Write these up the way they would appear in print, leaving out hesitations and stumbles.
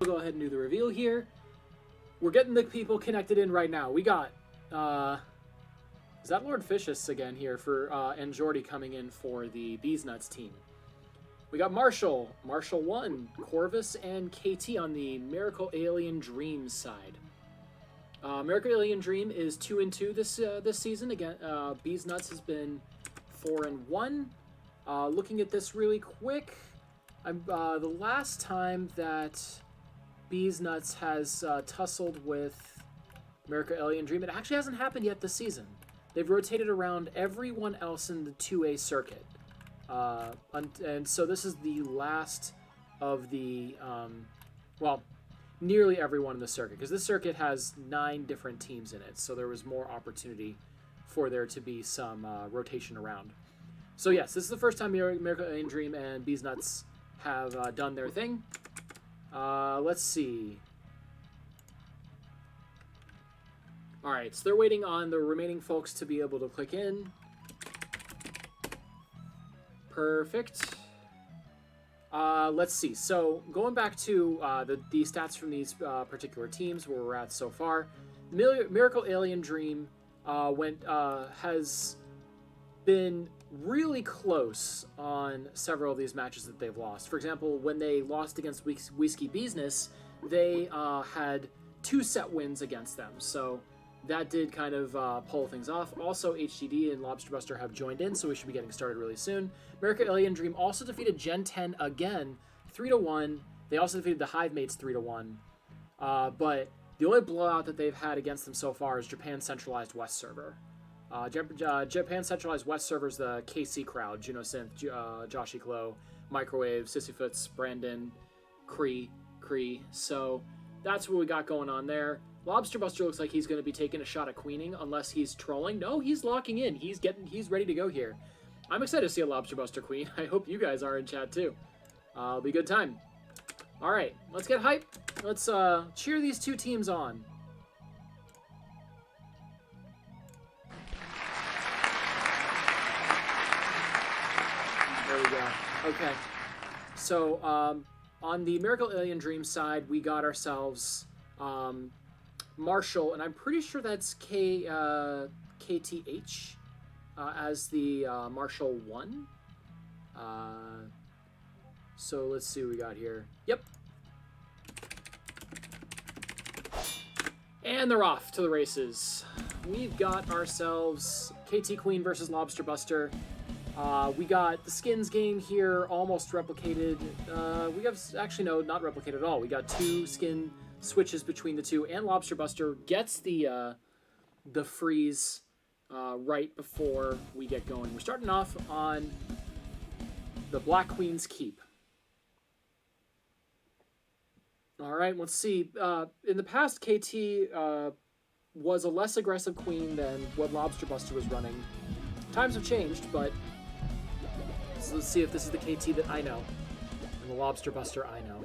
go ahead and do the reveal here. We're getting the people connected in right now. We got, is that Lord Fishes again here for, and Jordy coming in for the Beez Nuts team. We got Marshall 1, Corvus, and KT on the Miracle Alien Dream side. Miracle Alien Dream is 2-2 this season. Again, Beez Nuts has been 4-1. Looking at this really quick, the last time that Beez Nuts has tussled with Miracle Alien Dream, it actually hasn't happened yet this season. They've rotated around everyone else in the 2A circuit. And so this is the last of the, well, nearly everyone in the circuit, because this circuit has 9 different teams in it, so there was more opportunity for there to be some rotation around. So yes, this is the first time Miracle Alien Dream and Beez Nuts have done their thing. Let's see. Alright, so they're waiting on the remaining folks to be able to click in. Perfect. Let's see. So going back to the stats from these particular teams, where we're at so far, Miracle Alien Dream has been really close on several of these matches that they've lost. For example, when they lost against Whiskey Business, they had 2 set wins against them. So that did kind of pull things off. Also, HDD and Lobster Buster have joined in, so we should be getting started really soon. Miracle Alien Dream also defeated Gen 10 again, 3-1. They also defeated the Hive Mates 3-1. But the only blowout that they've had against them so far is Japan Centralized West server. Japan Centralized West server is the KC crowd: Juno Synth, Josh Eclo, Microwave, Sissyfoots, Brandon, Cree. So that's what we got going on there. Lobster Buster looks like he's going to be taking a shot at queening, unless he's trolling. No, he's locking in. He's ready to go here. I'm excited to see a Lobster Buster queen. I hope you guys are in chat too. It'll be a good time. All right, let's get hype. Let's cheer these 2 teams on. There we go. Okay. So on the Miracle Alien Dream side, we got ourselves Marshall, and I'm pretty sure that's KTH as the Marshall 1. So let's see what we got here. Yep. And they're off to the races. We've got ourselves KT Queen versus Lobster Buster. We got the skins game here almost replicated. We have, actually no, not replicated at all. We got 2 skin switches between the 2, and Lobster Buster gets the freeze right before we get going. We're starting off on the Black Queen's Keep. All right, let's see. In the past, KT was a less aggressive queen than what Lobster Buster was running. Times have changed, but let's see if this is the KT that I know, and the Lobster Buster I know.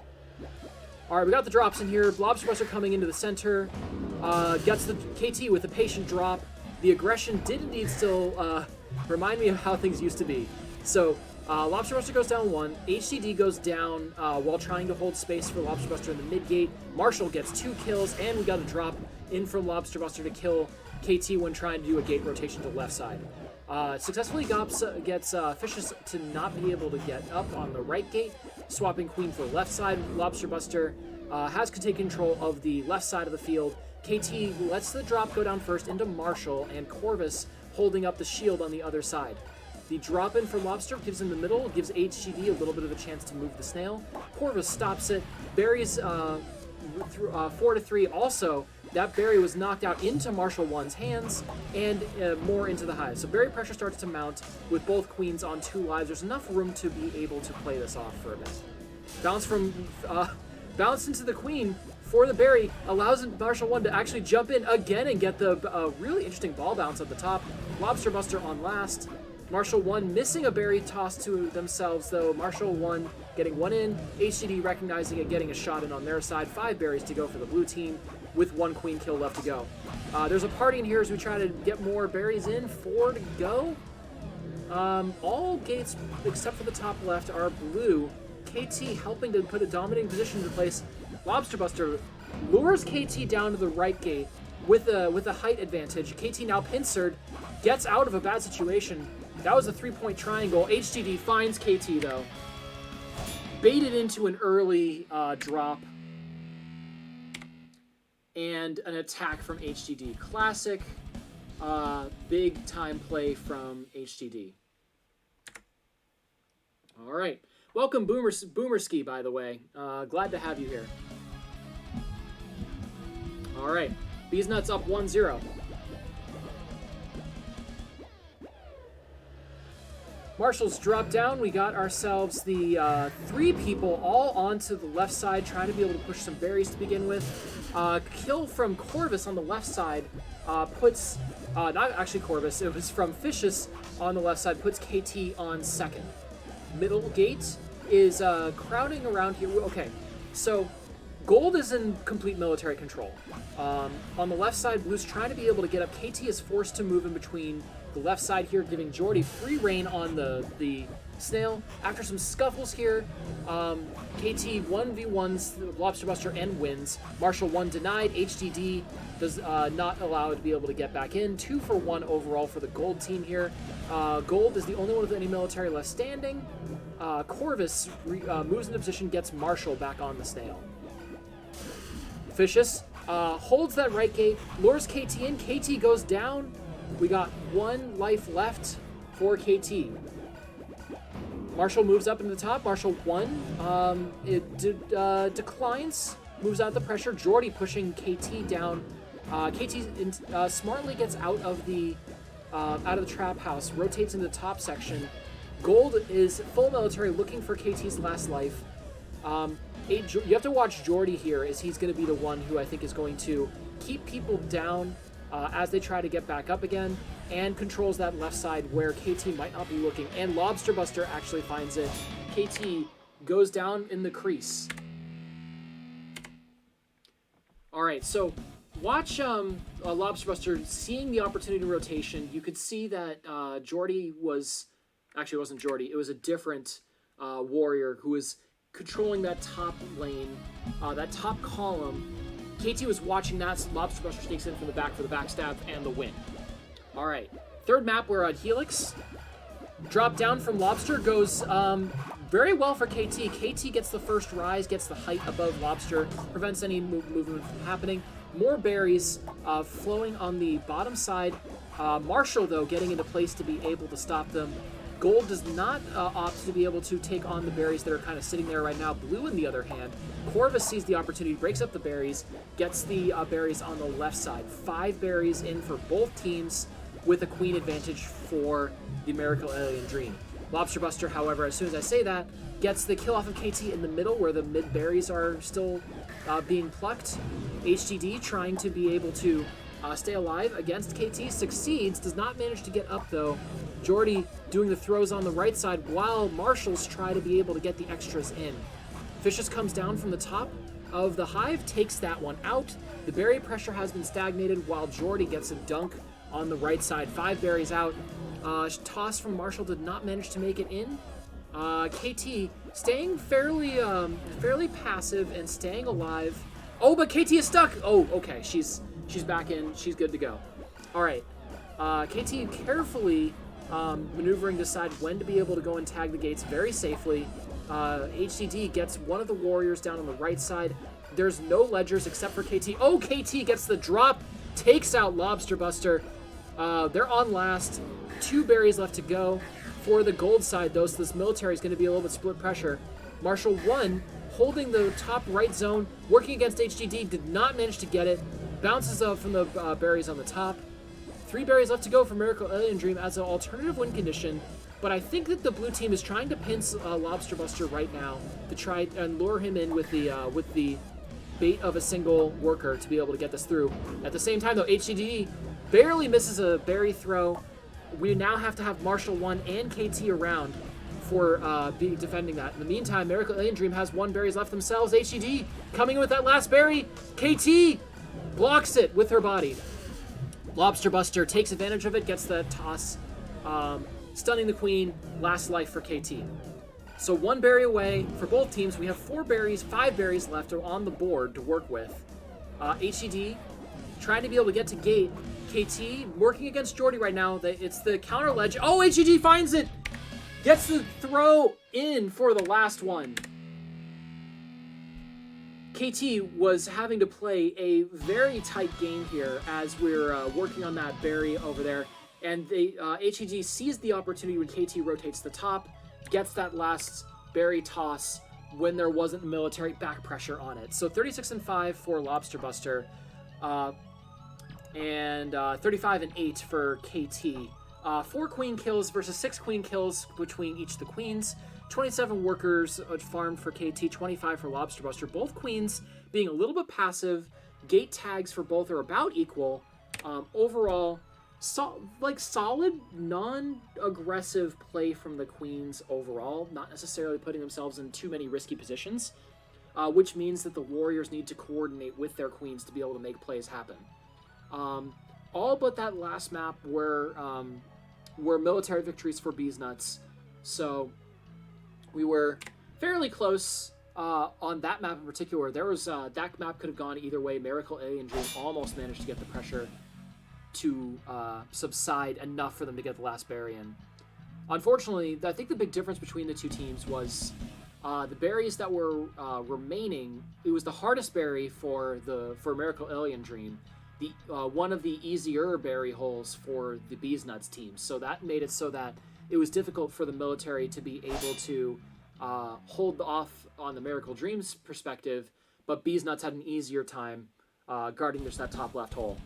All right, we got the drops in here. Lobster Buster coming into the center, gets the KT with a patient drop. The aggression did indeed still remind me of how things used to be. So Lobster Buster goes down 1. HDD goes down while trying to hold space for Lobster Buster in the mid gate. Marshall gets 2 kills, and we got a drop in from Lobster Buster to kill KT when trying to do a gate rotation to the left side. Successfully gets Fishes to not be able to get up on the right gate, swapping Queen for the left side. Lobster Buster has to take control of the left side of the field. KT lets the drop go down first into Marshall, and Corvus holding up the shield on the other side. The drop in for Lobster gives him the middle, gives HGD a little bit of a chance to move the snail. Corvus stops it, buries 4-3. Also, that berry was knocked out into Marshall 1's hands and more into the hive. So berry pressure starts to mount with both queens on 2 lives. There's enough room to be able to play this off for a bit. Bounce into the queen for the berry allows Marshall 1 to actually jump in again and get the really interesting ball bounce at the top. Lobster Buster on last. Marshall 1 missing a berry toss to themselves, though. Marshall 1 getting 1 in. HDD recognizing it, getting a shot in on their side. 5 berries to go for the blue team with 1 queen kill left to go. There's a party in here as we try to get more berries in. 4 to go. All gates except for the top left are blue. KT helping to put a dominating position into place. Lobster Buster lures KT down to the right gate with a height advantage. KT now pincered, gets out of a bad situation. That was a 3-point triangle. HDD finds KT though. Baited into an early drop. And an attack from HDD. Classic big time play from HDD. All right. Welcome, Boomerski, by the way. Glad to have you here. All right. Beez Nuts up 1-0. Marshall's drop down. We got ourselves the 3 people all onto the left side, trying to be able to push some berries to begin with. Kill from Corvus on the left side puts, not actually Corvus, it was from Fishes on the left side, puts KT on second. Middle gate is crowding around here. Okay, so Gold is in complete military control. On the left side, Blue's trying to be able to get up. KT is forced to move in between the left side here, giving Jordy free reign on the Snail. After some scuffles here, KT 1v1s Lobster Buster and wins. Marshall 1 denied. HDD does not allow it to be able to get back in. 2 for 1 overall for the Gold team here. Gold is the only one with any military left standing. Corvus moves into position, gets Marshall back on the Snail. Fishes holds that right gate, lures KT in. KT goes down. We got 1 life left for KT. Marshall moves up into the top. Marshall 1. It declines, moves out the pressure. Jordy pushing KT down. KT smartly gets out of the trap house, rotates into the top section. Gold is full military, looking for KT's last life. You have to watch Jordy here, as he's going to be the one who I think is going to keep people down as they try to get back up again, and controls that left side where KT might not be looking. And Lobster Buster actually finds it. KT goes down in the crease. All right, so watch Lobster Buster seeing the opportunity rotation. You could see that Jordy was... Actually, it wasn't Jordy. It was a different warrior who was controlling that top lane, that top column. KT was watching that. Lobster Buster sneaks in from the back for the backstab and the win. All right. Third map, we're on Helix. Drop down from Lobster goes very well for KT. KT gets the first rise, gets the height above Lobster, prevents any movement from happening. More berries flowing on the bottom side. Marshall, though, getting into place to be able to stop them. Gold does not opt to be able to take on the berries that are kind of sitting there right now. Blue, on the other hand, Corvus sees the opportunity, breaks up the berries, gets the berries on the left side. 5 berries in for both teams with a queen advantage for the Miracle Alien Dream. Lobster Buster, however, as soon as I say that, gets the kill off of KT in the middle where the mid berries are still being plucked. HDD trying to be able to stay alive against KT, succeeds, does not manage to get up though. Jordy doing the throws on the right side while Marshals try to be able to get the extras in. Fishes comes down from the top of the hive, takes that one out. The berry pressure has been stagnated while Jordy gets a dunk on the right side. 5 berries out. Toss from Marshall did not manage to make it in. KT staying fairly passive and staying alive. Oh, but KT is stuck. Oh, okay. She's back in. She's good to go. All right. KT carefully maneuvering to decide when to be able to go and tag the gates very safely. HDD gets one of the warriors down on the right side. There's no ledgers except for KT. Oh, KT gets the drop, takes out Lobster Buster. They're on last. 2 berries left to go for the gold side, though, so this military is going to be a little bit split pressure. Marshall 1, holding the top right zone, working against HDD, did not manage to get it. Bounces up from the berries on the top. 3 berries left to go for Miracle Alien Dream as an alternative win condition, but I think that the blue team is trying to pinch Lobster Buster right now to try and lure him in with the bait of a single worker to be able to get this through. At the same time, though, HDD barely misses a berry throw. We now have to have Marshall 1 and KT around for defending that. In the meantime, Miracle Alien Dream has 1 berries left themselves. HDD coming in with that last berry. KT blocks it with her body. Lobster Buster takes advantage of it, gets the toss, stunning the queen. Last life for KT. So 1 berry away for both teams. We have 5 berries left on the board to work with. HED trying to be able to get to gate. KT working against Jordy right now. It's the counter ledge. Oh, HED finds it! Gets the throw in for the last one. KT was having to play a very tight game here as we're working on that berry over there. And HED sees the opportunity when KT rotates the top, gets that last berry toss when there wasn't military back pressure on it. So 36-5 for Lobster Buster, and 35-8 for KT. 4 queen kills versus 6 queen kills between each of the queens. 27 workers farmed for KT, 25 for Lobster Buster. Both queens being a little bit passive. Gate tags for both are about equal. Overall, solid, non-aggressive play from the queens overall. Not necessarily putting themselves in too many risky positions, which means that the warriors need to coordinate with their queens to be able to make plays happen. All but that last map were military victories for Beez Nuts. So we were fairly close on that map in particular. There was that map could have gone either way. Miracle Alien Dream almost managed to get the pressure to subside enough for them to get the last berry in. Unfortunately, I think the big difference between the two teams was the berries that were remaining. It was the hardest berry for Miracle Alien Dream. One of the easier berry holes for the Beez Nuts team. So that made it so that it was difficult for the military to be able to hold off on the Miracle Dreams perspective, but Beez Nuts had an easier time guarding just that top left hole.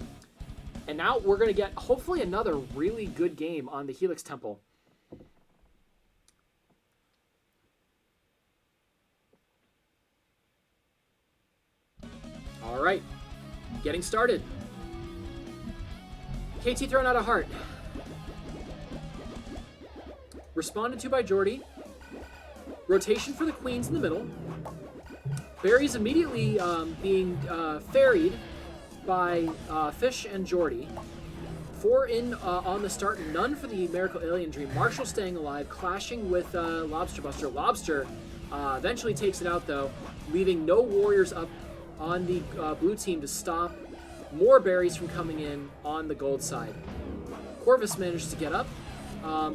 And now we're going to get, hopefully, another really good game on the Helix Temple. All right, getting started. KT throwing out a heart. Responded to by Jordy. Rotation for the queens in the middle. Berries immediately being ferried by Fish and Jordy. 4 in on the start, none for the Miracle Alien Dream. Marshall staying alive, clashing with Lobster Buster. Lobster eventually takes it out though, leaving no warriors up on the blue team to stop more berries from coming in on the gold side. Corvus managed to get up,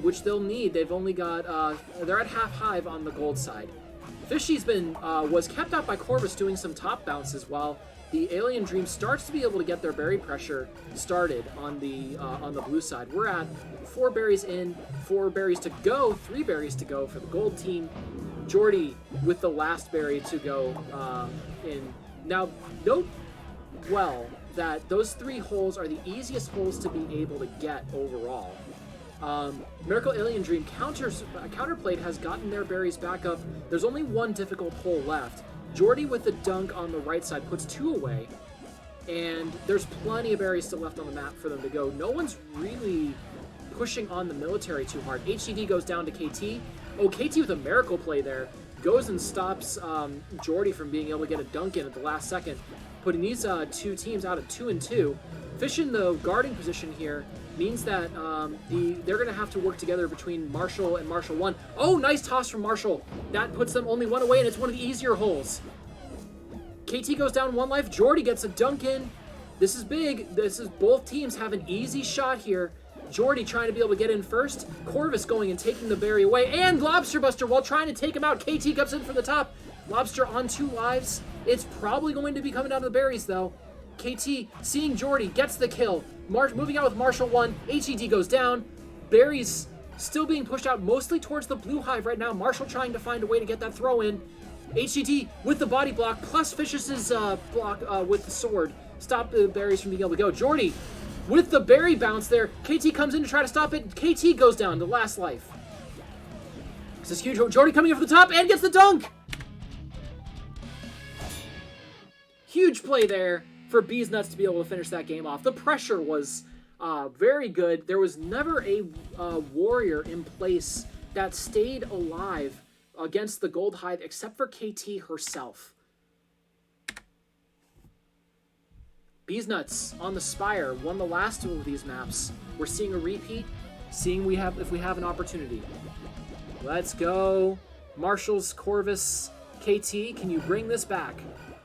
which they'll need. They've only got, they're at half hive on the gold side. Fishy's was kept out by Corvus doing some top bounces while the Alien Dream starts to be able to get their berry pressure started on the blue side. We're at 4 berries in, 4 berries to go, 3 berries to go for the gold team. Jordy with the last berry to go in. Now, note well that those 3 holes are the easiest holes to be able to get overall. Miracle Alien Dream counterplate has gotten their berries back up. There's only 1 difficult hole left. Jordy with the dunk on the right side puts 2 away, and there's plenty of berries still left on the map for them to go. No one's really pushing on the military too hard. HDD goes down to KT. Oh, KT with a miracle play there. Goes and stops Jordy from being able to get a dunk in at the last second, putting these 2 teams out at 2-2. Fish in the guarding position here means that they're going to have to work together between Marshall and Marshall 1. Oh, nice toss from Marshall. That puts them only 1 away, and it's one of the easier holes. KT goes down 1 life. Jordy gets a dunk in. This is big. This is both teams have an easy shot here. Jordy trying to be able to get in first. Corvus going and taking the berry away. And Lobster Buster, while trying to take him out, KT comes in from the top. Lobster on 2 lives. It's probably going to be coming down to the berries, though. KT seeing Jordy gets the kill. Moving out with Marshall 1. HED goes down. Berries still being pushed out mostly towards the blue hive right now. Marshall trying to find a way to get that throw in. HED with the body block plus Fish's block with the sword. Stop the berries from being able to go. Jordy with the berry bounce there. KT comes in to try to stop it. KT goes down to last life. This is huge. Jordy coming in from the top and gets the dunk. Huge play there for Beez Nuts to be able to finish that game off. The pressure was very good. There was never a warrior in place that stayed alive against the gold hive except for KT herself. Beez Nuts on the Spire won the last 2 of these maps. We're seeing a repeat, seeing if we have an opportunity. Let's go Marshall's Corvus, KT, can you bring this back?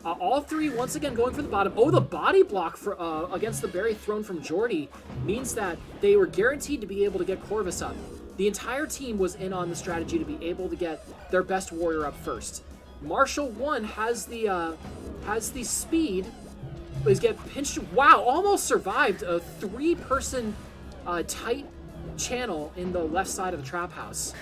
All three once again going for the bottom. Oh, the body block for against the berry thrown from Jordy means that they were guaranteed to be able to get Corvus up. The entire team was in on the strategy to be able to get their best warrior up first. Marshall 1 has the speed, but he's get pinched. Wow, almost survived a 3-person tight channel in the left side of the trap house.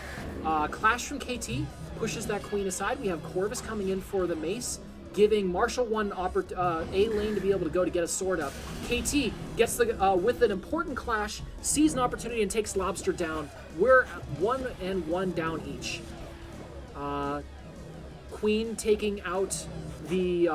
Clash from KT pushes that queen aside. We have Corvus coming in for the mace, giving Marshall 1 a lane to be able to go to get a sword up. KT gets the with an important clash, sees an opportunity and takes Lobster down. We're 1-1 down each. Queen taking out the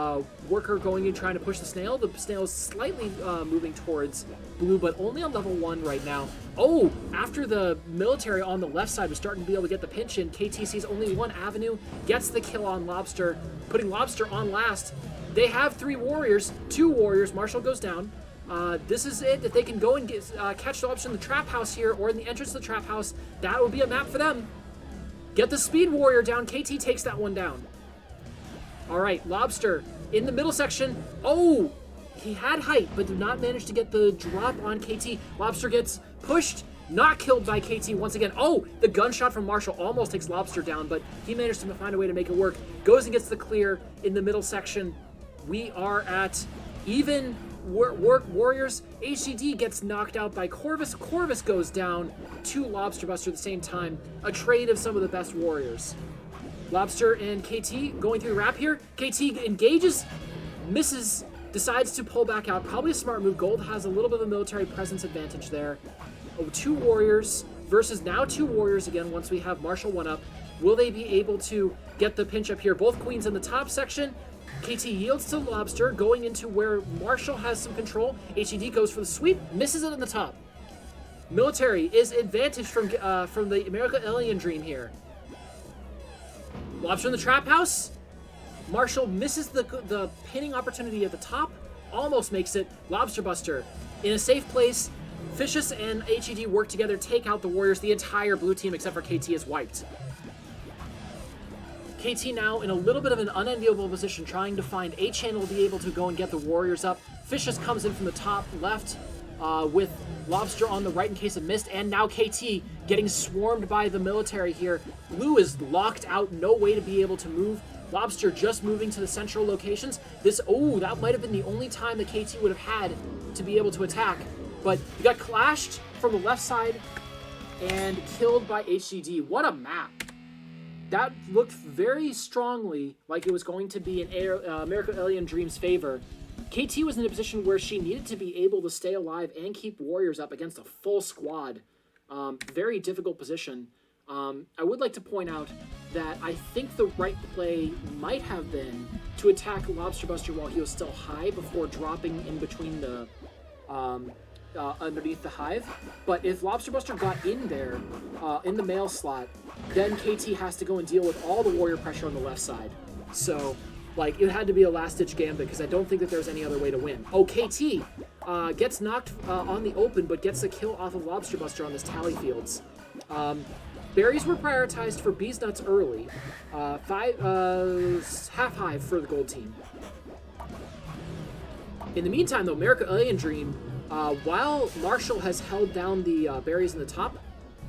worker going and trying to push the snail. The snail is slightly moving towards blue, but only on level 1 right now. Oh, after the military on the left side was starting to be able to get the pinch in, KT sees only one avenue, gets the kill on Lobster, putting Lobster on last. They have 3 warriors, 2 warriors. Marshall goes down. This is it. If they can go and get, catch the Lobster in the trap house here or in the entrance to the trap house, that would be a map for them. Get the speed warrior down. KT takes that one down. All right, Lobster in the middle section. Oh, he had height, but did not manage to get the drop on KT. Lobster gets pushed, not killed by KT once again. Oh, the gunshot from Marshall almost takes Lobster down, but he managed to find a way to make it work. Goes and gets the clear in the middle section. We are at even warriors. HCD gets knocked out by Corvus. Corvus goes down to Lobster Buster at the same time. A trade of some of the best warriors. Lobster and KT going through the wrap here. KT engages, misses, decides to pull back out. Probably a smart move. Gold has a little bit of a military presence advantage there. Oh, 2 warriors versus now 2 warriors again once we have Marshall 1 up. Will they be able to get the pinch up here? Both queens in the top section. KT yields to Lobster, going into where Marshall has some control. HED goes for the sweep, misses it in the top. Military is advantaged from the American Alien Dream here. Lobster in the trap house. Marshall misses the pinning opportunity at the top. Almost makes it. Lobster Buster in a safe place. Vicious and HED work together, take out the warriors. The entire blue team except for KT is wiped. KT now in a little bit of an unenviable position, trying to find a channel to be able to go and get the warriors up. Vicious comes in from the top left with Lobster on the right in case it missed, and now KT getting swarmed by the military here. Blue is locked out, no way to be able to move. Lobster just moving to the central locations. That might have been the only time that KT would have had to be able to attack. But he got clashed from the left side and killed by HCD. What a map. That looked very strongly like it was going to be in American Alien Dream's favor. KT was in a position where she needed to be able to stay alive and keep warriors up against a full squad. Very difficult position. I would like to point out that I think the right play might have been to attack Lobster Buster while he was still high before dropping in between the underneath the hive. But if Lobster Buster got in there in the male slot, then KT has to go and deal with all the warrior pressure on the left side. So like, it had to be a last-ditch gambit because I don't think that there's any other way to win. Oh, KT gets knocked on the open, but gets a kill off of Lobster Buster on this tally fields. Berries were prioritized for Beez Nuts early. Half hive for the gold team. In the meantime, though, American Alien Dream, while Marshall has held down the berries in the top,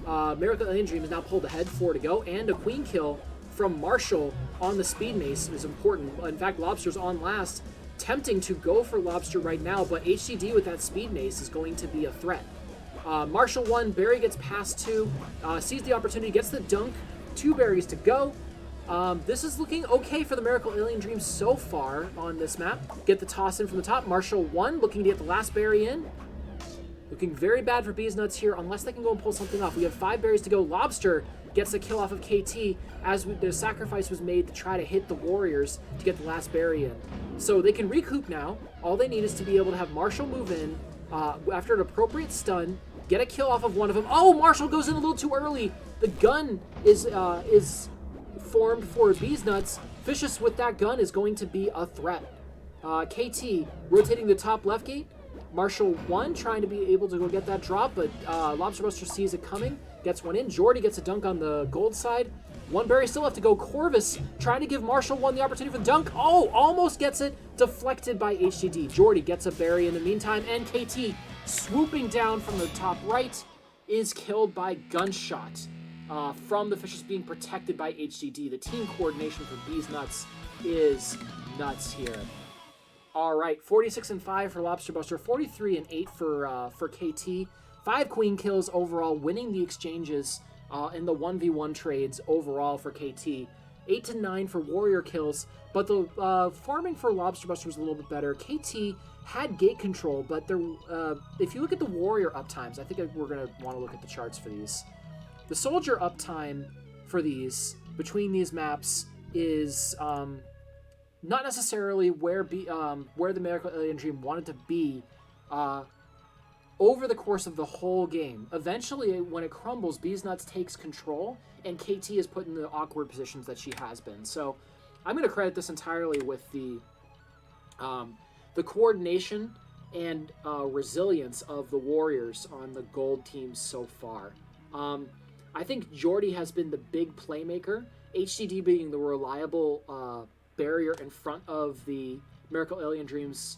American Alien Dream has now pulled ahead, 4 to go, and a queen kill from Marshall on the speed mace is important. In fact, Lobster's on last, tempting to go for Lobster right now, but HCD with that speed mace is going to be a threat. Marshall 1, Barry gets past 2, sees the opportunity, gets the dunk, 2 berries to go. This is looking okay for the Miracle Alien Dream so far on this map. Get the toss in from the top. Marshall 1 looking to get the last berry in. Looking very bad for Beez Nuts here, unless they can go and pull something off. We have 5 berries to go. Lobster gets a kill off of KT as the sacrifice was made to try to hit the warriors to get the last berry in. So they can recoup now. All they need is to be able to have Marshall move in after an appropriate stun, get a kill off of one of them. Oh, Marshall goes in a little too early. The gun is formed for Beez Nuts. Vicious with that gun is going to be a threat. KT rotating the top left gate. Marshall 1 trying to be able to go get that drop, but Lobster Buster sees it coming, gets one in. Jordy gets a dunk on the gold side. One berry still left to go. Corvus trying to give Marshall 1 the opportunity for the dunk. Oh, almost gets it. Deflected by HDD. Jordy gets a berry in the meantime, and KT swooping down from the top right is killed by gunshot from the Fishers being protected by HDD. The team coordination for Beez Nuts is nuts here. All right, 46-5 for Lobster Buster, 43-8 for KT. 5 queen kills overall, winning the exchanges in the 1v1 trades overall for KT. 8-9 for warrior kills, but the farming for Lobster Buster was a little bit better. KT had gate control, but there, if you look at the warrior uptimes, I think we're going to want to look at the charts for these. The soldier uptime for these, between these maps, is not necessarily where the Miracle Alien Dream wanted to be over the course of the whole game. Eventually, when it crumbles, Beez Nuts takes control, and KT is put in the awkward positions that she has been. So I'm going to credit this entirely with the coordination and resilience of the Warriors on the gold team so far. I think Jordy has been the big playmaker, HDD being the reliable barrier in front of the Miracle Alien Dreams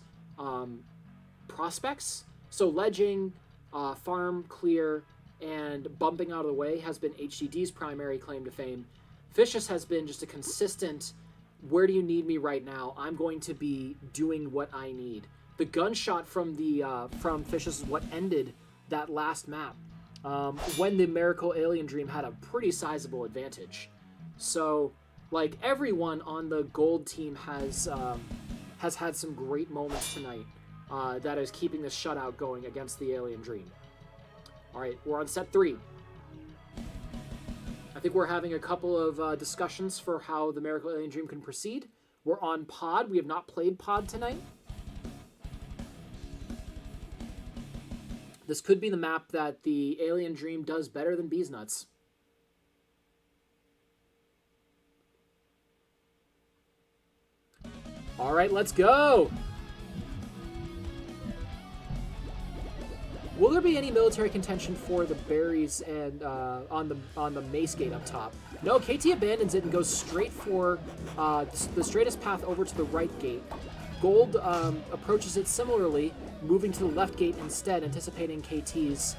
prospects. So ledging, farm clear, and bumping out of the way has been HDD's primary claim to fame. Vicious has been just a consistent, where do you need me right now? I'm going to be doing what I need. The gunshot from Vicious is what ended that last map, when the Miracle Alien Dream had a pretty sizable advantage. So, like, everyone on the gold team has had some great moments tonight. That is keeping this shutout going against the Alien Dream. All right, we're on set 3. I think we're having a couple of discussions for how the Miracle Alien Dream can proceed. We're on Pod. We have not played Pod tonight. This could be the map that the Alien Dream does better than Beez Nuts. All right, let's go. Will there be any military contention for the berries and on the mace gate up top? No, KT abandons it and goes straight for the straightest path over to the right gate. Gold approaches it similarly, moving to the left gate instead, anticipating KT's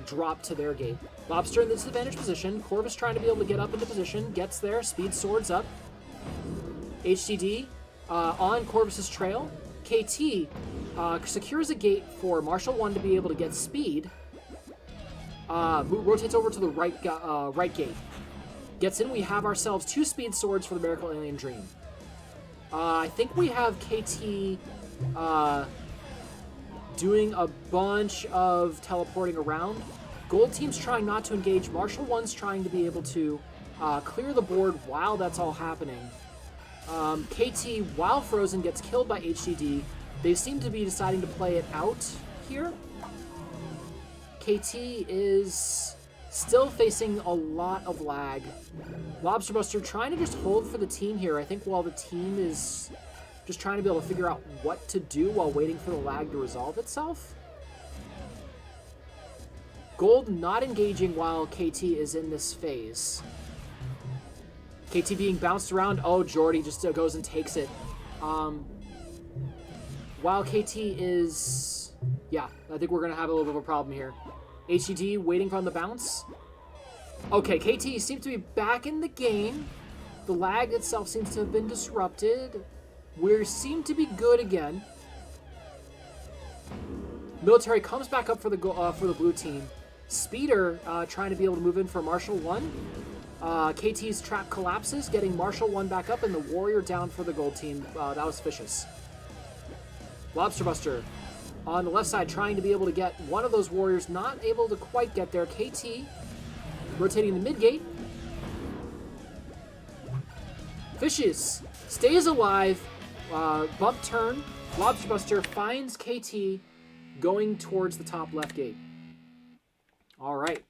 drop to their gate. Lobster in the disadvantaged position. Corvus trying to be able to get up into position. Gets there. Speed swords up. HDD on Corvus's trail. KT secures a gate for Marshall 1 to be able to get speed. Rotates over to the right gate. Gets in. We have ourselves 2 speed swords for the Miracle Alien Dream. I think we have KT doing a bunch of teleporting around. Gold team's trying not to engage. Marshall 1's trying to be able to clear the board while that's all happening. KT, while frozen, gets killed by HDD. They seem to be deciding to play it out here. KT is still facing a lot of lag. Lobster Buster trying to just hold for the team here. I think while the team is just trying to be able to figure out what to do while waiting for the lag to resolve itself. Gold not engaging while KT is in this phase. KT being bounced around. Oh, Jordy just goes and takes it. While KT is... Yeah, I think we're going to have a little bit of a problem here. HDD waiting on the bounce. Okay, KT seems to be back in the game. The lag itself seems to have been disrupted. We seem to be good again. Military comes back up for the blue team. Speeder trying to be able to move in for Marshall 1. KT's trap collapses, getting Marshall 1 back up, and the Warrior down for the gold team. That was vicious. Lobster Buster on the left side trying to be able to get one of those Warriors, not able to quite get there. KT rotating the mid gate. Fishes stays alive. Bump turn. Lobster Buster finds KT going towards the top left gate. All right.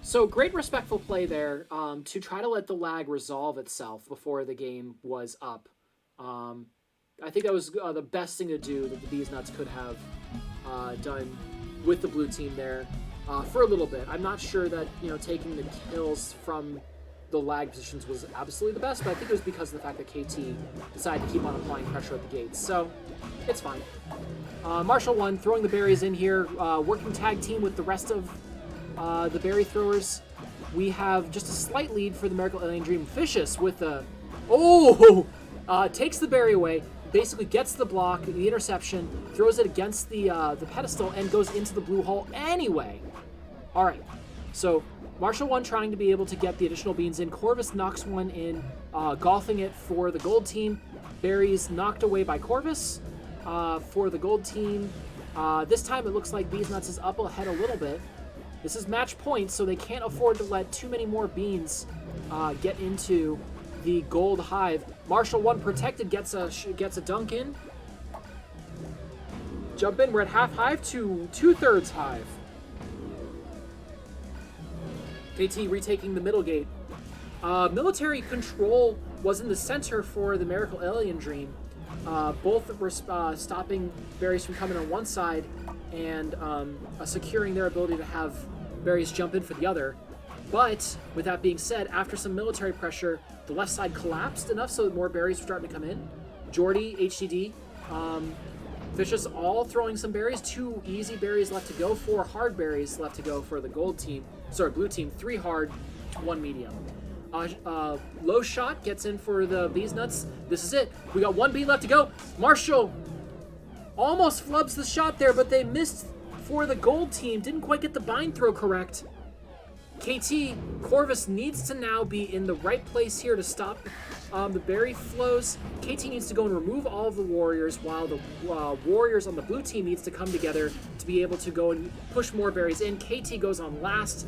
So great respectful play there to try to let the lag resolve itself before the game was up. I think that was the best thing to do that the Beez Nuts could have done with the blue team there. for a little bit. I'm not sure that, taking the kills from the lag positions was absolutely the best, but I think it was because of the fact that KT decided to keep on applying pressure at the gates. So, it's fine. Marshall 1 throwing the berries in here, working tag team with the rest of the berry throwers. We have just a slight lead for the Miracle Alien Dream. Vicious with a... Oh! Takes the berry away, basically gets the block, the interception, throws it against the pedestal, and goes into the blue hole anyway. Alright, so Marshall 1 trying to be able to get the additional beans in. Corvus knocks one in, golfing it for the gold team. Berries knocked away by Corvus for the gold team. This time it looks like Beez Nuts is up ahead a little bit. This is match point, so they can't afford to let too many more beans get into the gold hive. Marshall 1 protected, gets a dunk in. Jump in, we're at half hive to 2/3 hive. KT retaking the middle gate. Military control was in the center for the Miracle Alien Dream. Both were stopping berries from coming on one side and securing their ability to have berries jump in for the other. But, with that being said, after some military pressure, the left side collapsed enough so that more berries were starting to come in. Jordy, HDD, Vicious all throwing some berries. 2 easy berries left to go. 4 hard berries left to go for the gold team. Sorry, blue team. 3 hard, 1 medium. Low shot gets in for the Beez Nuts. This is it. We got 1 bean left to go. Marshall almost flubs the shot there, but they missed for the gold team. Didn't quite get the bind throw correct. KT, Corvus needs to now be in the right place here to stop the berry flows. KT needs to go and remove all of the warriors, while the warriors on the blue team needs to come together to be able to go and push more berries in. KT goes on last.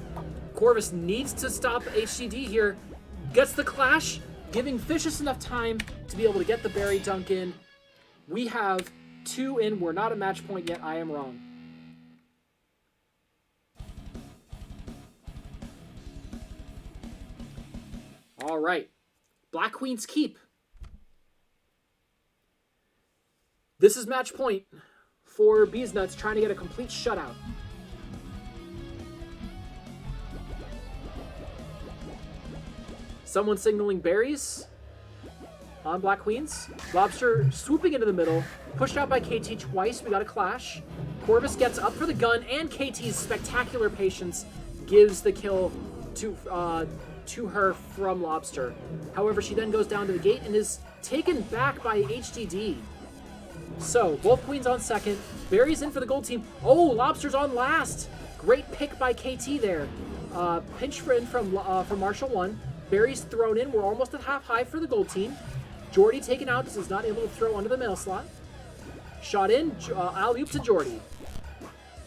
Corvus needs to stop HDD here. Gets the clash, giving Vicious enough time to be able to get the berry dunk in. We have 2 in. We're not a match point yet. I am wrong. All right. Black Queen's Keep. This is match point for Beez Nuts trying to get a complete shutout. Someone signaling berries on Black Queens. Lobster swooping into the middle. Pushed out by KT twice. We got a clash. Corvus gets up for the gun, and KT's spectacular patience gives the kill to her from Lobster. However, she then goes down to the gate and is taken back by HDD. So, both queens on second. Berries in for the gold team. Oh, Lobster's on last. Great pick by KT there. Pinch in from Marshall 1. Berries thrown in. We're almost at half high for the gold team. Jordy taken out. Is not able to throw under the middle slot. Shot in. Alley-oop to Jordy.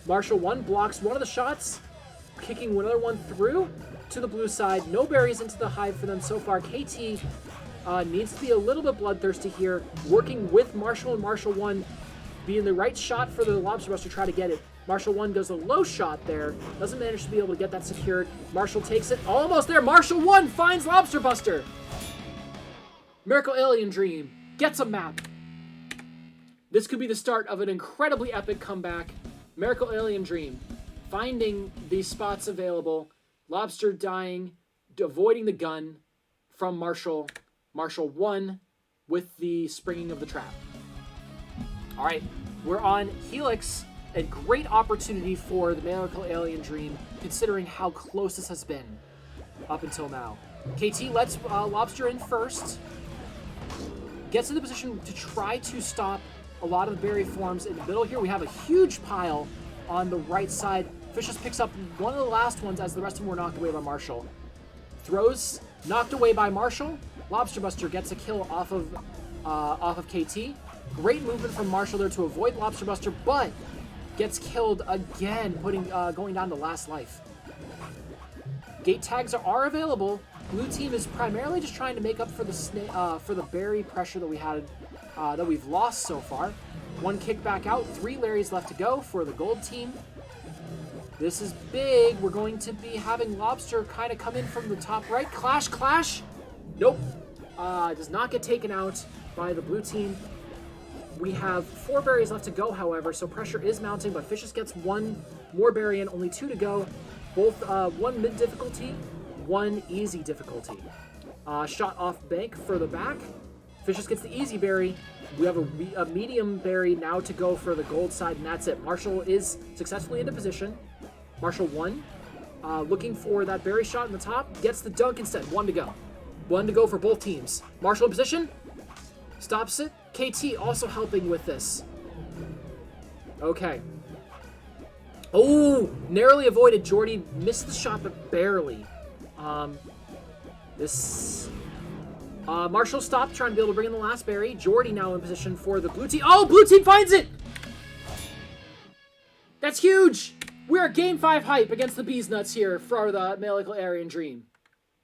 Marshall 1 blocks one of the shots. Kicking another one through to the blue side. No berries into the hive for them so far. KT needs to be a little bit bloodthirsty here. Working with Marshall and Marshall 1 being the right shot for the Lobster Buster to try to get it. Marshall 1 does a low shot there. Doesn't manage to be able to get that secured. Marshall takes it. Almost there. Marshall 1 finds Lobster Buster. Miracle Alien Dream gets a map. This could be the start of an incredibly epic comeback. Miracle Alien Dream finding these spots available. Lobster dying, avoiding the gun from Marshall. Marshall 1 with the springing of the trap. All right, we're on Helix. A great opportunity for the Miracle Alien Dream, considering how close this has been up until now. KT lets Lobster in first. Gets in the position to try to stop a lot of the berry forms in the middle here. We have a huge pile on the right side. Vicious picks up one of the last ones as the rest of them were knocked away by Marshall. Throws, knocked away by Marshall. Lobster Buster gets a kill off of KT. Great movement from Marshall there to avoid Lobster Buster, but gets killed again, going down to last life. Gate tags are available. Blue team is primarily just trying to make up for the berry pressure that we had, that we've lost so far. 1 kick back out, 3 Larrys left to go for the gold team. This is big. We're going to be having Lobster kind of come in from the top right. Clash. Nope. Does not get taken out by the blue team. We have 4 berries left to go, however, so pressure is mounting, but Fishes gets 1 more berry in, only 2 to go. Both 1 mid difficulty, 1 easy difficulty. Shot off bank for the back. Fishes gets the easy berry. We have a medium berry now to go for the gold side, and that's it. Marshall is successfully into position. Marshall 1. Looking for that berry shot in the top. Gets the dunk instead. 1 to go. 1 to go for both teams. Marshall in position. Stops it. KT also helping with this. Okay. Oh, narrowly avoided. Jordy missed the shot, but barely. Marshall stopped, trying to be able to bring in the last berry. Jordy now in position for the blue team. Oh, blue team finds it! That's huge! We are Game 5 hype against the Beez Nuts here for the Miracle Alien Dream.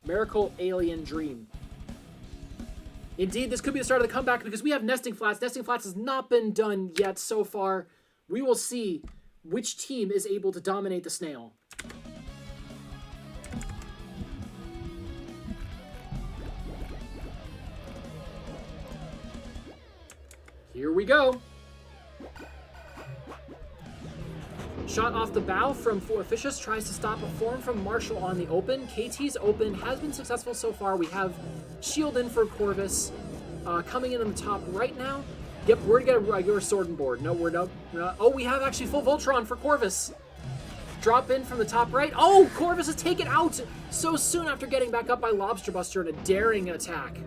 Miracle Alien Dream. Indeed, this could be the start of the comeback because we have Nesting Flats. Nesting Flats has not been done yet so far. We will see which team is able to dominate the snail. Here we go. Shot off the bow from Fishes, tries to stop a form from Marshall on the open. KT's open has been successful so far. We have shield in for Corvus. Coming in on the top right now. Yep, we're gonna get a regular sword and board. No, we're not. Oh, we have actually full Voltron for Corvus. Drop in from the top right. Oh, Corvus is taken out so soon after getting back up by Lobster Buster in a daring attack.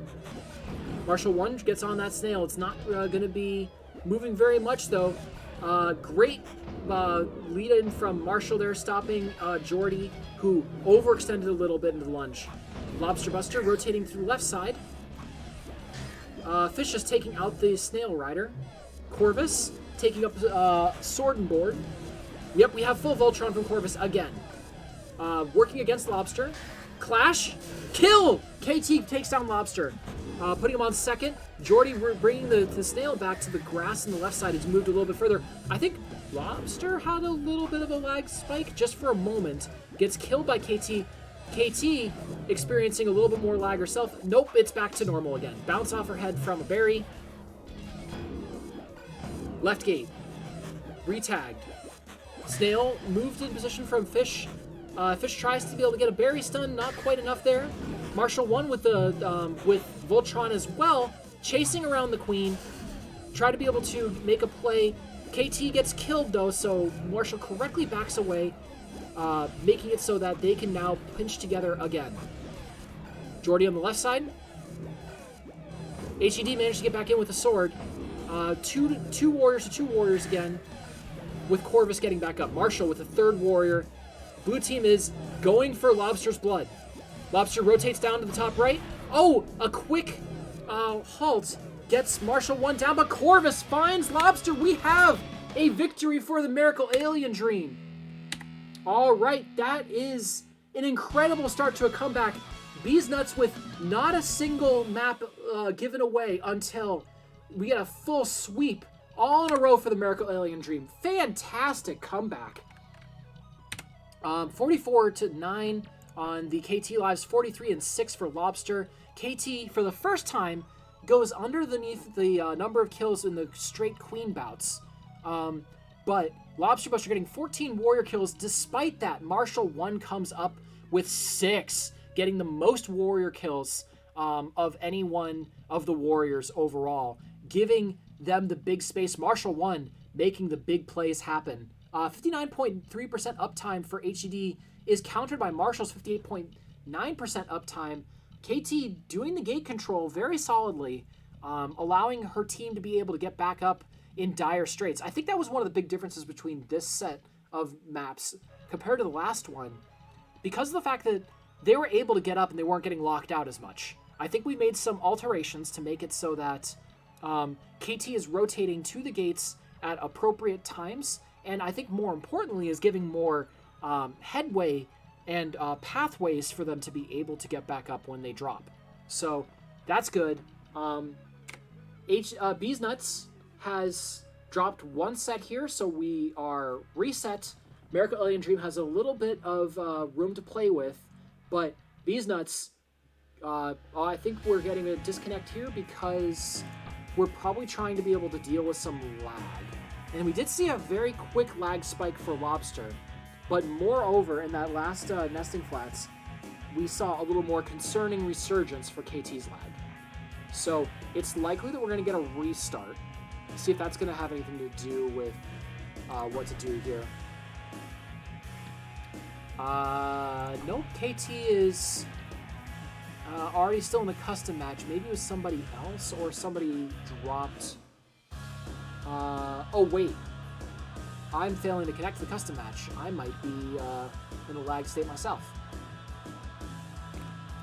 Marshall 1 gets on that snail. It's not going to be moving very much, though. Great lead-in from Marshall there, stopping Jordy, who overextended a little bit in the lunge. Lobster Buster rotating through left side. Fish is taking out the Snail Rider. Corvus taking up Sword and Board. Yep, we have full Voltron from Corvus again. Working against Lobster. Clash. Kill! KT takes down Lobster. Putting him on second. Jordy bringing the snail back to the grass on the left side. He's moved a little bit further. I think Lobster had a little bit of a lag spike just for a moment. Gets killed by KT. KT experiencing a little bit more lag herself. Nope, it's back to normal again. Bounce off her head from a berry. Left gate. Retagged. Snail moved in position from Fish. Fish tries to be able to get a berry stun, not quite enough there. Marshall 1 with the with Voltron as well, chasing around the Queen. Try to be able to make a play. KT gets killed though, so Marshall correctly backs away, making it so that they can now pinch together again. Jordy on the left side. HED managed to get back in with a sword. Two warriors to 2 warriors again, with Corvus getting back up. Marshall with a 3rd warrior. Blue team is going for Lobster's blood. Lobster rotates down to the top right. Oh, a quick halt gets Marshall 1 down, but Corvus finds Lobster. We have a victory for the Miracle Alien Dream. All right, that is an incredible start to a comeback. Beez Nuts with not a single map given away until we get a full sweep all in a row for the Miracle Alien Dream. Fantastic comeback. 44-9 on the KT Lives, 43-6 for Lobster. KT, for the first time, goes underneath the number of kills in the straight Queen bouts. But Lobster Buster getting 14 warrior kills. Despite that, Marshall 1 comes up with 6, getting the most warrior kills of any one of the warriors overall, giving them the big space. Marshall 1 making the big plays happen. 59.3% uptime for HED is countered by Marshall's 58.9% uptime. KT doing the gate control very solidly, allowing her team to be able to get back up in dire straits. I think that was one of the big differences between this set of maps compared to the last one, because of the fact that they were able to get up and they weren't getting locked out as much. I think we made some alterations to make it so that KT is rotating to the gates at appropriate times, and I think more importantly is giving more headway and pathways for them to be able to get back up when they drop. So that's good. Beez Nuts has dropped 1 set here, so we are reset. Miracle Alien Dream has a little bit of room to play with, but Beez Nuts, I think we're getting a disconnect here because we're probably trying to be able to deal with some lag. And we did see a very quick lag spike for Lobster, but moreover, in that last nesting flats, we saw a little more concerning resurgence for KT's lag. So it's likely that we're going to get a restart. See if that's going to have anything to do with what to do here. Nope, KT is already still in the custom match. Maybe it was somebody else or somebody dropped. Oh, wait. I'm failing to connect to the custom match. I might be in a lag state myself.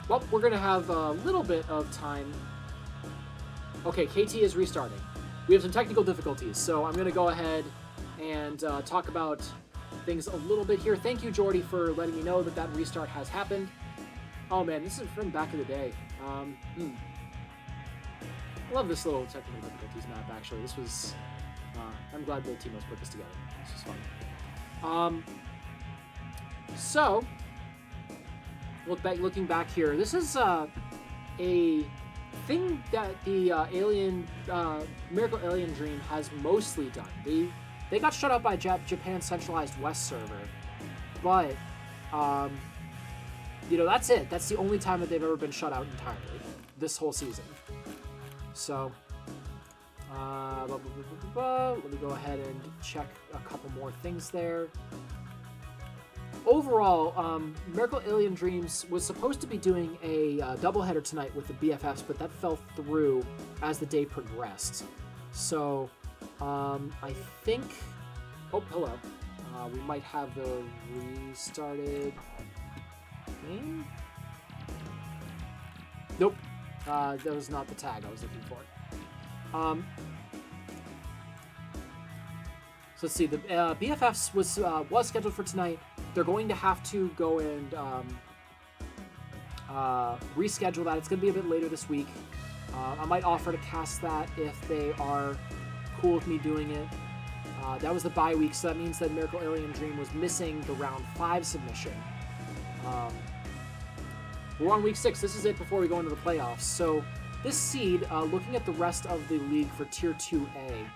Well, we're going to have a little bit of time. Okay, KT is restarting. We have some technical difficulties, so I'm going to go ahead and talk about things a little bit here. Thank you, Jordy, for letting me know that that restart has happened. Oh, man, this is from back in the day. I love this little technical difficulties map, actually. This was... I'm glad the team has put this together. This is fun. So, looking back here, this is a thing that the Miracle Alien Dream has mostly done. They got shut out by Japan's centralized West server, but you know, that's it. That's the only time that they've ever been shut out entirely this whole season. So. Let me go ahead and check a couple more things there. Overall, Miracle Alien Dreams was supposed to be doing a doubleheader tonight with the BFFs, but that fell through as the day progressed. So, I think... Oh, hello. We might have the restarted game? Nope. That was not the tag I was looking for. So let's see, the BFFs was scheduled for tonight. They're going to have to go and reschedule that. It's going to be a bit later this week. I might offer to cast that if they are cool with me doing it. That was the bye week, so that means that Miracle Alien Dream was missing the round 5 submission. We're on week 6. This is it before we go into the playoffs. So this seed, looking at the rest of the league for Tier 2A,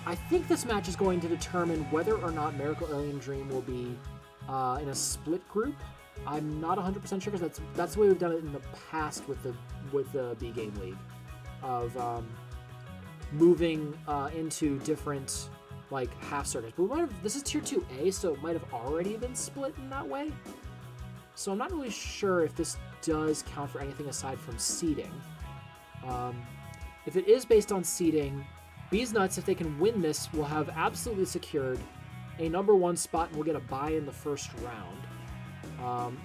I think this match is going to determine whether or not Miracle Alien Dream will be in a split group. I'm not 100% sure because that's the way we've done it in the past with the B Game League, of moving into different like half circuits. But this is Tier 2A, so it might have already been split in that way. So I'm not really sure if this does count for anything aside from seeding. If it is based on seeding, Beez Nuts, if they can win this, will have absolutely secured a number 1 spot and will get a bye in the first round.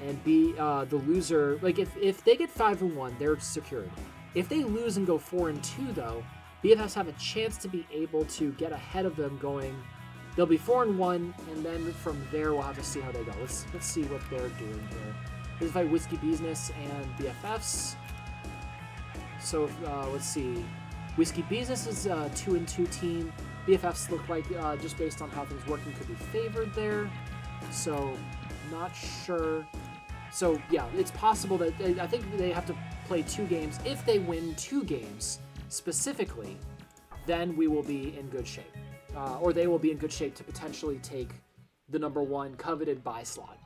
And be the loser, like if they get 5-1, they're secured. If they lose and go 4-2, though, BFFs have a chance to be able to get ahead of them going. They'll be 4-1, and then from there we'll have to see how they go. Let's see what they're doing here. This is by Whiskey Business and BFFs. So let's see. Whiskey Business is a 2-2 team. BFFs look like, just based on how things working, could be favored there. So, not sure. So, yeah, it's possible that I think they have to play 2 games. If they win 2 games specifically, then we will be in good shape. Or they will be in good shape to potentially take the number 1 coveted bye slot.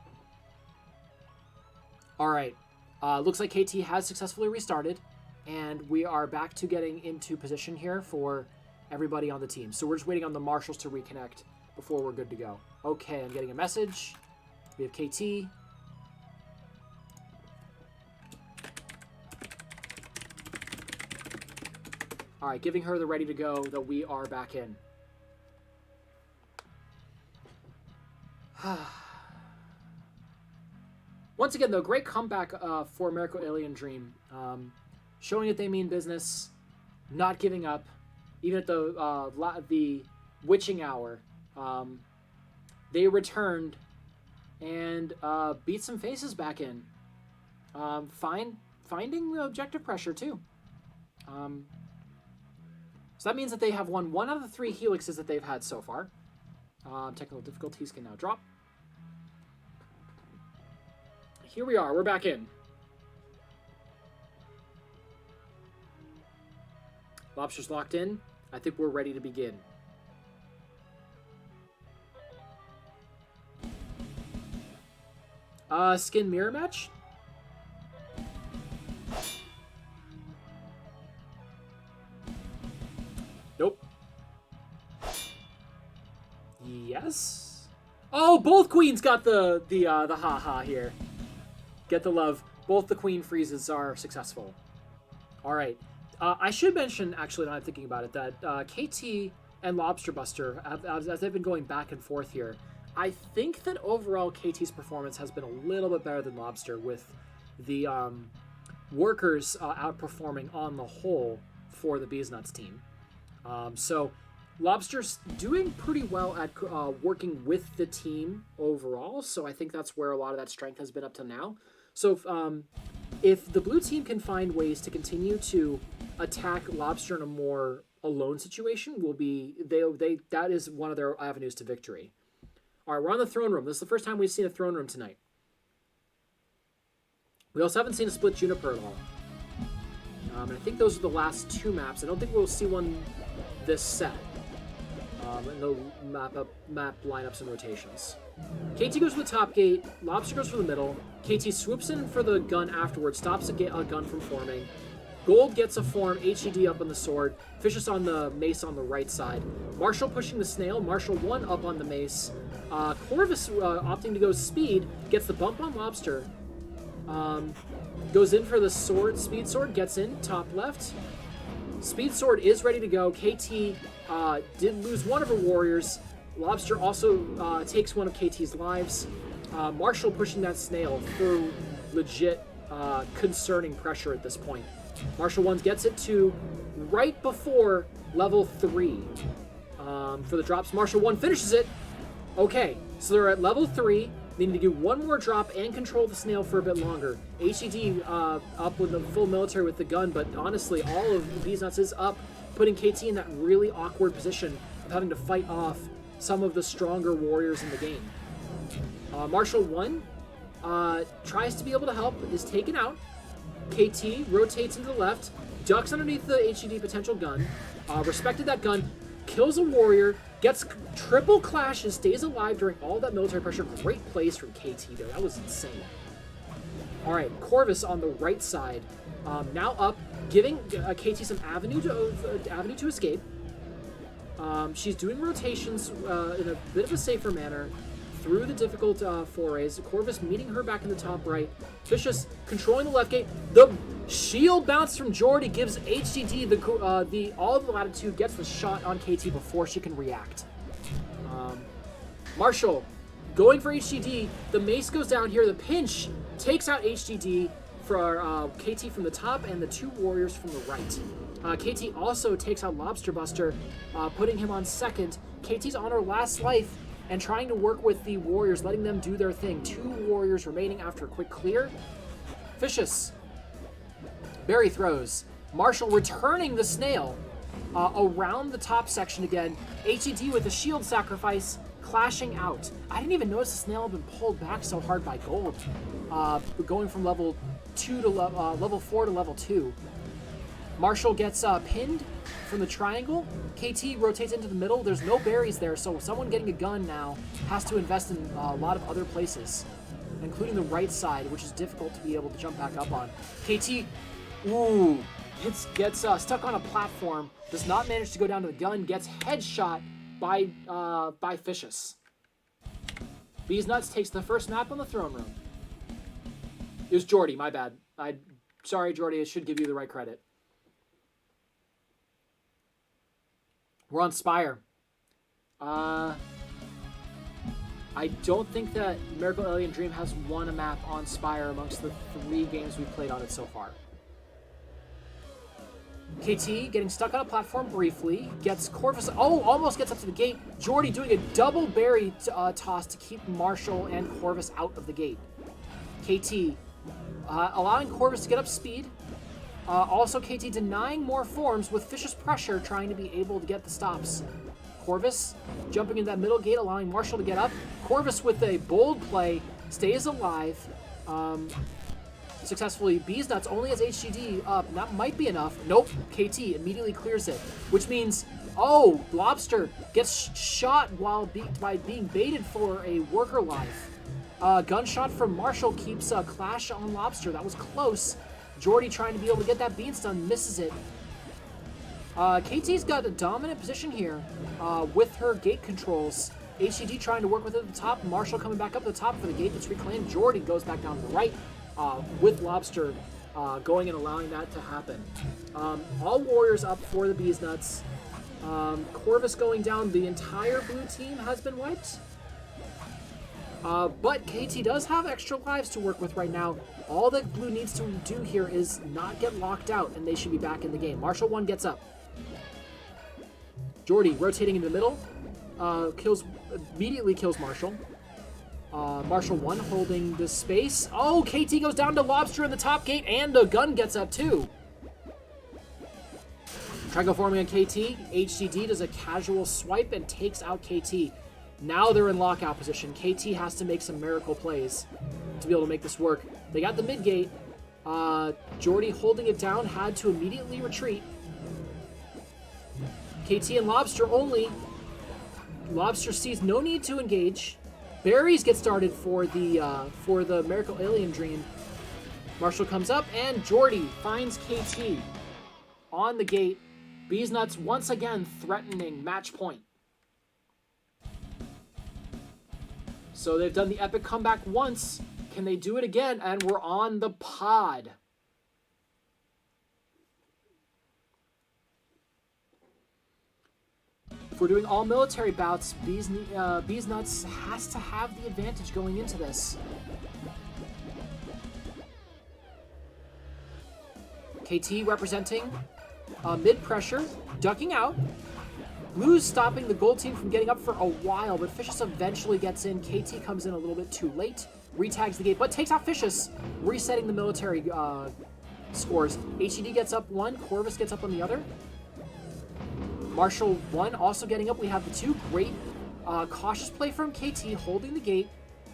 All right. Looks like KT has successfully restarted. And we are back to getting into position here for everybody on the team. So we're just waiting on the marshals to reconnect before we're good to go. Okay, I'm getting a message. We have KT. All right, giving her the ready to go that we are back in. Once again, though, great comeback for Miracle Alien Dream. Showing that they mean business, not giving up, even at the witching hour. They returned and beat some faces back in. Finding the objective pressure, too. So that means that they have won 1 out of the 3 helixes that they've had so far. Technical difficulties can now drop. Here we are. We're back in. Lobster's locked in. I think we're ready to begin. Skin mirror match? Nope. Yes? Oh, both queens got the haha here. Get the love. Both the queen freezes are successful. All right. I should mention, actually, now I'm thinking about it, that KT and Lobster Buster, as they've been going back and forth here, I think that overall KT's performance has been a little bit better than Lobster, with the workers outperforming on the whole for the Beez Nuts team. So Lobster's doing pretty well at working with the team overall, so I think that's where a lot of that strength has been up to now. So if the blue team can find ways to continue to attack Lobster in a more alone situation, that is one of their avenues to victory. All right, we're on the throne room. This is the first time we've seen a throne room tonight. We also haven't seen a split Juniper at all. And I think those are the last two maps. I don't think we'll see one this set. And they'll map lineups and rotations. KT goes for the top gate. Lobster goes for the middle. KT swoops in for the gun afterwards. Stops a gun from forming. Gold gets a form. HED up on the sword. Fishes on the mace on the right side. Marshall pushing the snail. Marshall 1 up on the mace. Corvus opting to go speed. Gets the bump on Lobster. Goes in for the sword. Speed sword gets in. Top left. Speed sword is ready to go. KT did lose one of her warriors. Lobster also takes one of KT's lives. Marshall pushing that snail through legit concerning pressure at this point. Marshall 1 gets it to right before level 3 for the drops. Marshall 1 finishes it. Okay, so they're at level 3. They need to do one more drop and control the snail for a bit longer. HED up with the full military with the gun, but honestly, all of Beez Nuts is up, putting KT in that really awkward position of having to fight off some of the stronger warriors in the game. Marshall 1 tries to be able to help, is taken out. KT rotates into the left, ducks underneath the HED potential gun, respected that gun, kills a warrior, gets triple clashes, stays alive during all that military pressure. Great plays from KT there. That was insane. All right, Corvus on the right side, now up, giving KT some avenue to escape. She's doing rotations in a bit of a safer manner through the difficult forays. Corvus meeting her back in the top right. Vicious controlling the left gate. The shield bounce from Jordy gives HDD all of the latitude, gets the shot on KT before she can react. Marshall going for HDD. The mace goes down here. The pinch takes out HDD for KT from the top and the two warriors from the right. KT also takes out Lobster Buster, putting him on second. KT's on her last life and trying to work with the warriors, letting them do their thing. Two warriors remaining after a quick clear. Vicious. Berry throws. Marshall returning the snail around the top section again. HED with a shield sacrifice, clashing out. I didn't even notice the snail had been pulled back so hard by Gold, going from level 2 to level 4 to level 2. Marshall gets pinned from the triangle. KT rotates into the middle. There's no berries there, so someone getting a gun now has to invest in a lot of other places, including the right side, which is difficult to be able to jump back up on. KT, gets stuck on a platform, does not manage to go down to the gun, gets headshot by Vicious. Beez Nuts takes the first map on the throne room. It was Jordy, my bad. Sorry, Jordy, I should give you the right credit. We're on Spire. I don't think that Miracle Alien Dream has won a map on Spire amongst the 3 games we've played on it so far. KT getting stuck on a platform briefly, gets Corvus, almost gets up to the gate. Jordy doing a double berry toss to keep Marshall and Corvus out of the gate. KT allowing Corvus to get up speed. Also, KT denying more forms with Vicious pressure, trying to be able to get the stops. Corvus jumping into that middle gate, allowing Marshall to get up. Corvus with a bold play, stays alive. successfully. Beez Nuts only has HGD up, and that might be enough. Nope, KT immediately clears it, which means, oh, Lobster gets shot while by being baited for a worker life. Gunshot from Marshall keeps a Clash on Lobster. That was close. Jordy trying to be able to get that bean stun, misses it. KT's got a dominant position here with her gate controls. HGD trying to work with it at the top. Marshall coming back up to the top for the gate that's reclaimed. Jordy goes back down to the right with Lobster going and allowing that to happen. All Warriors up for the Beez Nuts. Corvus going down. The entire blue team has been wiped. But KT does have extra lives to work with right now. All that blue needs to do here is not get locked out, and they should be back in the game. Marshall 1 gets up. Jordy rotating in the middle. Immediately kills Marshall. Marshall 1 holding the space. Oh, KT goes down to Lobster in the top gate, and a gun gets up too. Triangle forming on KT. HGD does a casual swipe and takes out KT. Now they're in lockout position. KT has to make some miracle plays to be able to make this work. They got the mid gate. Jordy holding it down, had to immediately retreat. KT and Lobster only. Lobster sees no need to engage. Berries get started for the Miracle Alien Dream. Marshall comes up, and Jordy finds KT on the gate. Beez Nuts once again threatening match point. So they've done the epic comeback once. Can they do it again? And we're on the pod. If we're doing all military bouts, Beez Nuts has to have the advantage going into this. KT representing mid pressure, ducking out. Blue's stopping the gold team from getting up for a while, but Ficious eventually gets in. KT comes in a little bit too late, retags the gate, but takes out Ficious, resetting the military scores. HGD gets up 1, Corvus gets up on the other. Marshall 1 also getting up. We have the 2. Great cautious play from KT, holding the gate,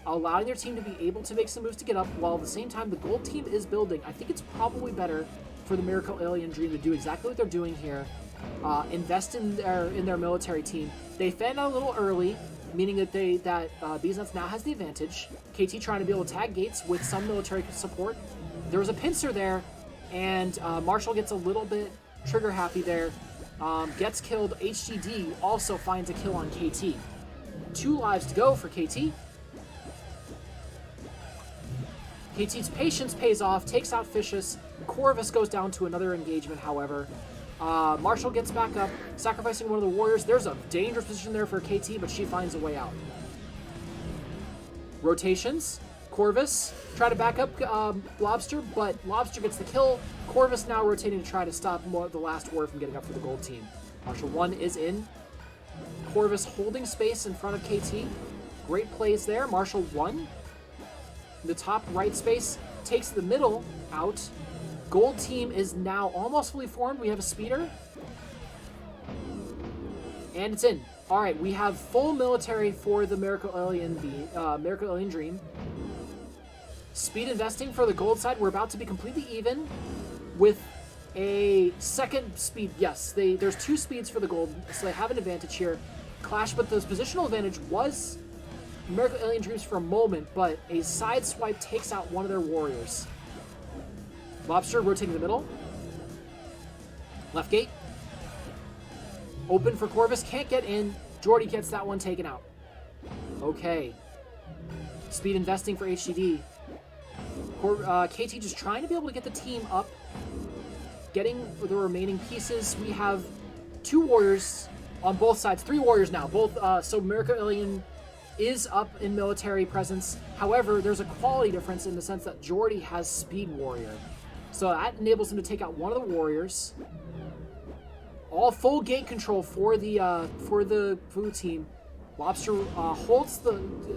allowing their team to be able to make some moves to get up, while at the same time the gold team is building. I think it's probably better for the Miracle Alien Dream to do exactly what they're doing here. Invest in their military team. They fanned out a little early, meaning that Beez Nuts now has the advantage. KT trying to be able to tag gates with some military support. There was a pincer there, and Marshall gets a little bit trigger happy there. Gets killed. HGD also finds a kill on KT. 2 lives to go for KT. KT's patience pays off, takes out Ficious. Corvus goes down to another engagement, however. Marshall gets back up, sacrificing one of the warriors. There's a dangerous position there for KT, but she finds a way out. Rotations. Corvus try to back up Lobster, but Lobster gets the kill. Corvus now rotating to try to stop the last warrior from getting up for the gold team. Marshall 1 is in. Corvus holding space in front of KT. Great plays there. Marshall 1. The top right space takes the middle out. Gold team is now almost fully formed. We have a speeder. And it's in. All right, we have full military for the Miracle Alien Dream. Speed investing for the gold side. We're about to be completely even with a second speed. Yes, there's 2 speeds for the gold, so they have an advantage here. Clash, but the positional advantage was Miracle Alien Dreams for a moment, but a side swipe takes out one of their warriors. Lobster rotating the middle. Left gate. Open for Corvus. Can't get in. Jordy gets that one taken out. Okay. Speed investing for HGD. KT just trying to be able to get the team up. Getting the remaining pieces. We have 2 warriors on both sides. 3 warriors now. So Miracle Alien is up in military presence. However, there's a quality difference in the sense that Jordy has Speed Warrior. So that enables him to take out one of the warriors. All full gate control for the blue team. Lobster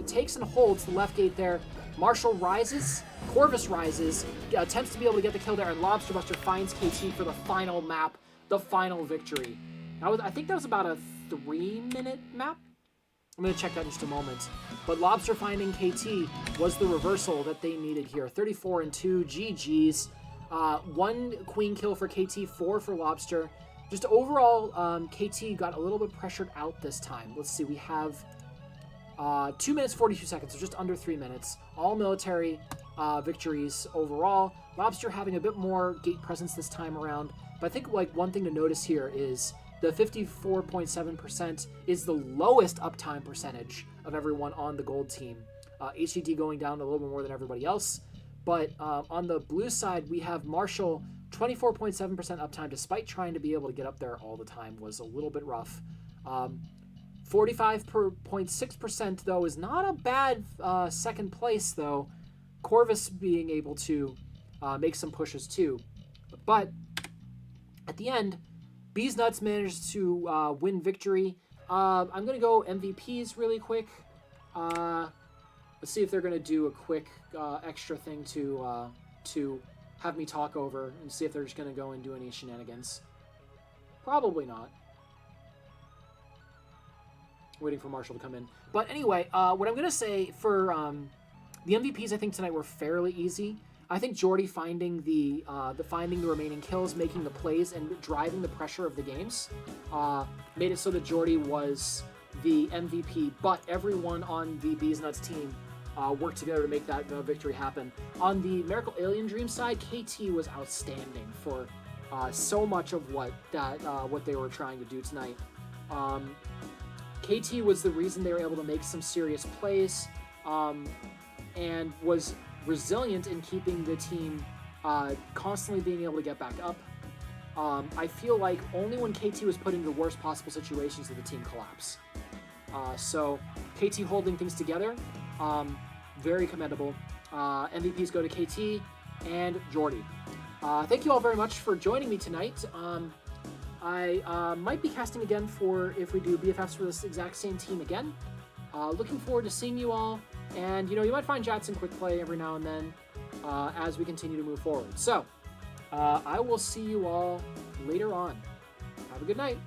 takes and holds the left gate there. Marshall rises. Corvus rises. Attempts to be able to get the kill there, and Lobster Buster finds KT for the final map, the final victory. I think that was about a 3-minute map. I'm going to check that in just a moment. But Lobster finding KT was the reversal that they needed here. 34-2, GG's. 1 queen kill for KT, 4 for Lobster. Just overall, KT got a little bit pressured out this time. Let's see, we have 2 minutes, 42 seconds, so just under 3 minutes. All military victories overall. Lobster having a bit more gate presence this time around. But I think like one thing to notice here is the 54.7% is the lowest uptime percentage of everyone on the gold team. HDD going down a little bit more than everybody else. But on the blue side, we have Marshall, 24.7% uptime, despite trying to be able to get up there all the time, was a little bit rough. 45.6% though is not a bad second place though. Corvus being able to make some pushes too. But at the end, Beez Nuts managed to win victory. I'm going to go MVPs really quick. Let's see if they're going to do a quick extra thing to have me talk over and see if they're just going to go and do any shenanigans. Probably not. Waiting for Marshall to come in. But anyway, what I'm going to say for the MVPs, I think tonight were fairly easy. I think Jordy finding the remaining kills, making the plays, and driving the pressure of the games made it so that Jordy was the MVP. But everyone on the Beez Nuts team worked together to make that victory happen. On the Miracle Alien Dream side, KT was outstanding for so much of what they were trying to do tonight. KT was the reason they were able to make some serious plays and was resilient in keeping the team constantly being able to get back up. I feel like only when KT was put in the worst possible situations did the team collapse. So KT holding things together, very commendable. MVPs go to KT and Jordy. Thank you all very much for joining me tonight. I might be casting again for if we do BFFs for this exact same team again. Looking forward to seeing you all. And, you might find Jats in quick play every now and then as we continue to move forward. So, I will see you all later on. Have a good night.